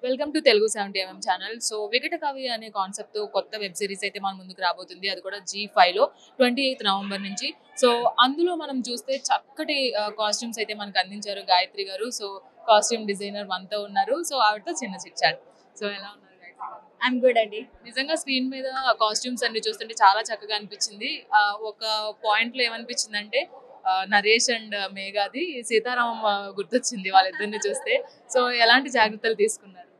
Welcome to Telugu 70mm channel. So Vikata Kavi అనే concept తో కొత్త వెబ్ సిరీస్ అయితే మన ముందుకు రాబోతుంది. అది కూడా G5 లో 28th నవంబర్ నుంచి. సో అందులో మనం చూస్తే చక్కటి కాస్ట్యూమ్స్ అయితే మనకు అందించారు గాయత్రి గారు. సో కాస్ట్యూమ్ డిజైనర్ మనతో ఉన్నారు. సో ఆవిడతో చిన్న చిట్ చాట్. సో ఎలా ఉన్నారు గాయత్రి గారు? ఐఎమ్ గుడ్ అండి. నిజంగా స్క్రీన్ మీద కాస్ట్యూమ్స్ అన్ని చూస్తుంటే చాలా చక్కగా అనిపించింది. ఒక పాయింట్ లో ఏమనిపించిందంటే నరేష్ అండ్ మేఘాది సీతారామం గుర్తొచ్చింది వాళ్ళిద్దరిని చూస్తే. సో ఎలాంటి జాగ్రత్తలు తీసుకున్నారు?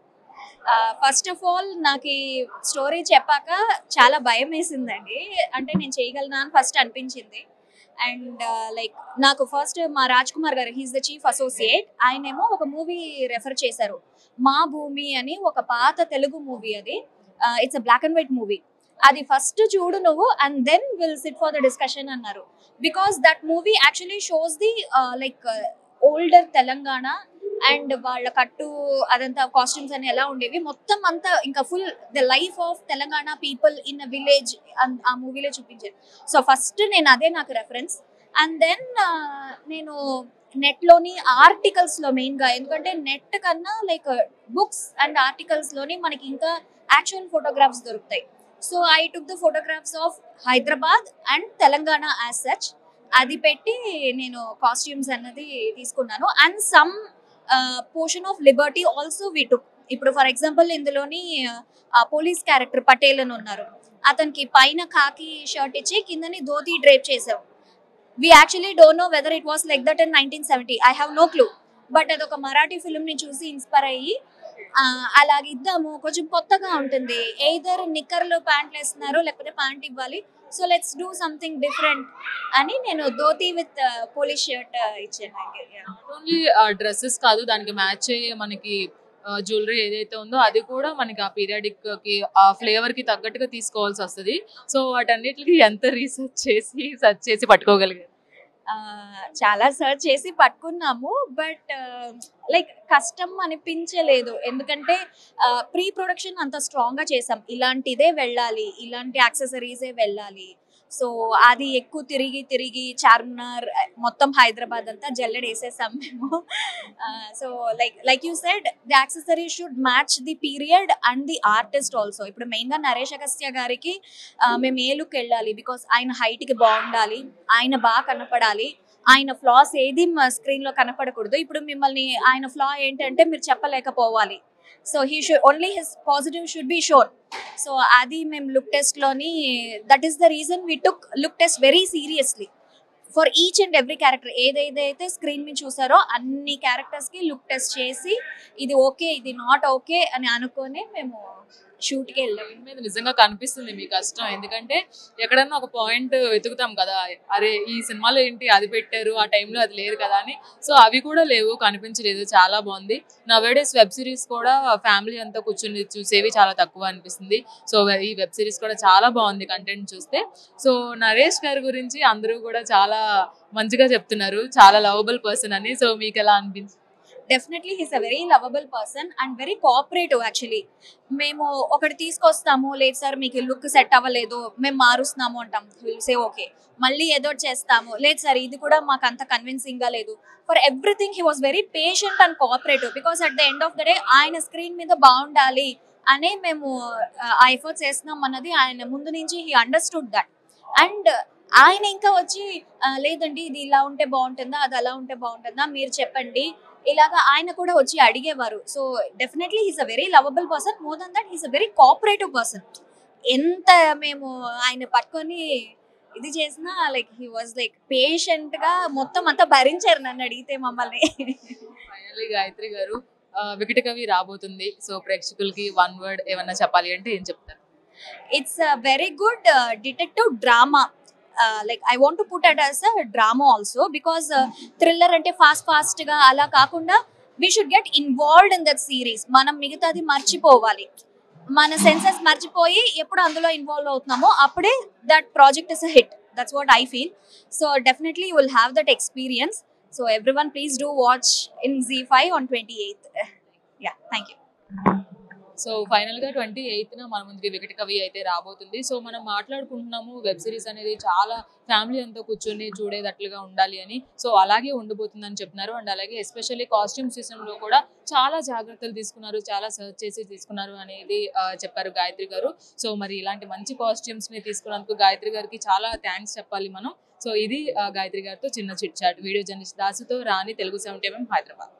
ఫస్ట్ ఆఫ్ ఆల్ నాకు ఈ స్టోరీ చెప్పాక చాలా భయం వేసిందండి. అంటే నేను చేయగలనా అని ఫస్ట్ అనిపించింది. అండ్ లైక్ నాకు ఫస్ట్ మా రాజ్ కుమార్ గారు, హీస్ ద చీఫ్ అసోసియేట్, ఆయనేమో ఒక మూవీ రెఫర్ చేశారు, మా భూమి అని. ఒక పాత తెలుగు మూవీ అది. It's a black and white movie. అది ఫస్ట్ చూడు నువ్వు and then will sit for the discussion అన్నారు. Because that movie actually shows the like older Telangana and వాళ్ళ కట్టు అదంతా కాస్ట్యూమ్స్ అని ఎలా ఉండేవి మొత్తం అంతా, ఇంకా full the life of Telangana people in a village ఆ మూవీలో చూపించారు. సో ఫస్ట్ నేను అదే నాకు రెఫరెన్స్. అండ్ దెన్ నేను నెట్లోని ఆర్టికల్స్లో మెయిన్గా, ఎందుకంటే నెట్ కన్నా లైక్ బుక్స్ అండ్ ఆర్టికల్స్లోని మనకి ఇంకా యాక్చువల్ ఫోటోగ్రాఫ్స్ దొరుకుతాయి. So I took the photographs of Hyderabad and Telangana as such. అది పెట్టి నేను కాస్ట్యూమ్స్ అన్నది తీసుకున్నాను. And some portion of liberty also we took. ఇప్పుడు ఫర్ ఎగ్జాంపుల్ ఇందులోని పోలీస్ క్యారెక్టర్ పటేల్ అని ఉన్నారు, అతనికి పైన ఖాకీ షర్ట్ ఇచ్చి కిందని ధోతి డ్రేప్ చేసాం. We actually don't know whether it was like that in 1970. I have no clue. But అదొక మరాఠీ ఫిల్మ్ని చూసి ఇన్స్పైర్ అయ్యి అలాగిద్దాము, కొంచెం కొత్తగా ఉంటుంది. ఎయిదర్ నిక్కర్లు ప్యాంట్లు వేస్తున్నారు లేకపోతే ప్యాంట్ ఇవ్వాలి, so let's do something different అని నేను ధోతి విత్ పోలీస్ షర్ట్ ఇచ్చాను. నాట్ ఓన్లీ డ్రెస్సెస్ కాదు, దానికి మ్యాచ్ అయ్యే మనకి జ్యువెలరీ ఏదైతే ఉందో అది కూడా మనకి ఆ పీరియాడిక్ కి ఆ ఫ్లేవర్ కి తగ్గట్టుగా తీసుకోవాల్సి వస్తుంది. సో వాటన్నిటికి ఎంత రీసెర్చ్ చేసి సర్చ్ చేసి పట్టుకోగలిగారు? చాలా సర్చ్ చేసి పట్టుకున్నాము, బట్ లైక్ కష్టం అనిపించలేదు. ఎందుకంటే ప్రీ ప్రొడక్షన్ అంత స్ట్రాంగ్గా చేసాం, ఇలాంటిదే వెళ్ళాలి, ఇలాంటి యాక్సెసరీసే వెళ్ళాలి. సో అది ఎక్కువ తిరిగి తిరిగి చార్మినార్ మొత్తం హైదరాబాద్ అంతా జల్లెడేసేసాం మేము. So like you said, the accessory should match the period and the artist also. ఇప్పుడు మెయిన్గా నరేష్ అగస్త్య గారికి మేము ఏ లుక్ వెళ్ళాలి, బికాస్ ఆయన హైట్కి బాగుండాలి, ఆయన బాగా కనపడాలి, ఆయన ఫ్లాస్ ఏది స్క్రీన్లో కనపడకూడదు. ఇప్పుడు మిమ్మల్ని ఆయన ఫ్లా ఏంటంటే మీరు చెప్పలేకపోవాలి. So he should only his positive should be shown. So అది మేము లుక్ టెస్ట్లోని, that is the reason we took look test very seriously for each and every character. ఏదైతే స్క్రీన్ మీద చూసారో అన్ని క్యారెక్టర్స్కి లుక్ టెస్ట్ చేసి ఇది ఓకే ఇది నాట్ ఓకే అని అనుకొని మేము షూట్కి వెళ్ళాం. మీద నిజంగా కనిపిస్తుంది మీ కష్టం, ఎందుకంటే ఎక్కడన్నా ఒక పాయింట్ వెతుకుతాం కదా, అరే ఈ సినిమాలో ఏంటి అది పెట్టారు, ఆ టైంలో అది లేదు కదా అని. సో అవి కూడా లేవు, కనిపించలేదు. చాలా బాగుంది. నవేడేస్ వెబ్ సిరీస్ కూడా ఫ్యామిలీ అంతా కూర్చొని చూసేవి చాలా తక్కువ అనిపిస్తుంది. సో ఈ వెబ్ సిరీస్ కూడా చాలా బాగుంది కంటెంట్ చూస్తే. సో నరేష్ గారి గురించి అందరూ కూడా చాలా మంచిగా చెప్తున్నారు, చాలా లవబుల్ పర్సన్ అని. సో మీకు ఎలా అనిపించింది? Definitely he's a very lovable person and very cooperative. Actually మేము ఒకటి తీసుకొస్తాము, లేదు సార్ మీకు లుక్ సెట్ అవ్వలేదు, మేము మారుస్తున్నాము అంటాం, విల్ సే ఓకే. మళ్ళీ ఏదో చేస్తాము, లేదు సార్ ఇది కూడా మాకు అంత కన్విన్సింగ్గా లేదు. For everything he was very patient and cooperative, because at the end of the day ఆయన స్క్రీన్ మీద బాగుండాలి అనే మేము ఆ ఎఫర్ట్స్ చేస్తున్నాం అన్నది ఆయన ముందు నుంచి హీ అండర్స్టూడ్ దట్. అండ్ ఆయన ఇంకా వచ్చి లేదండి ఇది ఇలా ఉంటే బాగుంటుందా, అది అలా ఉంటే బాగుంటుందా, మీరు చెప్పండి, ఇలాగా ఆయన కూడా వచ్చి అడిగేవారు. So definitely he's a very lovable person. More than that he's a very cooperative person. ఎంత మేము ఆయన పట్టుకొని ఇది చేసినా లైక్ హీ వాజ్ లైక్ పేషెంట్గా మొత్తం అంతా భరించారు నన్ను అడిగితే మమ్మల్ని. ఫైనల్లీ గాయత్రి గారు, వికట కవి రాబోతుంది. సో ప్రేక్షకులకి వన్ వర్డ్ ఏమన్నా చెప్పాలి అంటే ఏం చెప్తారు? It's a very good detective drama. Like I want to put it as a drama also, because thriller ante fast ga ala kaakunda we should get involved in that series. Manam migitadi marchipovali, mana senses marchipoyi eppudu andulo involve avutunnamo appude that project is a hit. That's what I feel. So definitely you will have that experience. So everyone please do watch in Z5 on 28th. Yeah, thank you. So final గా 28న మన ముందుకి వికట కవి అయితే రాబోతుంది. So మనం మాట్లాడుకుంటున్నాము web series అనేది చాలా family అంతా కూర్చొని చూడేటట్లుగా ఉండాలి అని. సో అలాగే ఉండబోతుందని చెప్తున్నారు. అండ్ అలాగే ఎస్పెషల్లీ కాస్ట్యూమ్స్ విషయంలో కూడా చాలా జాగ్రత్తలు తీసుకున్నారు, చాలా సర్చ్ చేసి తీసుకున్నారు అనేది చెప్పారు గాయత్రి గారు. సో మరి ఇలాంటి మంచి కాస్ట్యూమ్స్ ని తీసుకున్నందుకు గాయత్రి గారికి చాలా థ్యాంక్స్ చెప్పాలి మనం. సో ఇది గాయత్రి గారితో చిన్న చిట్ చాట్. వీడియో జర్నలిస్ట్ దాసుతో రాణి, తెలుగు 7 హైదరాబాద్.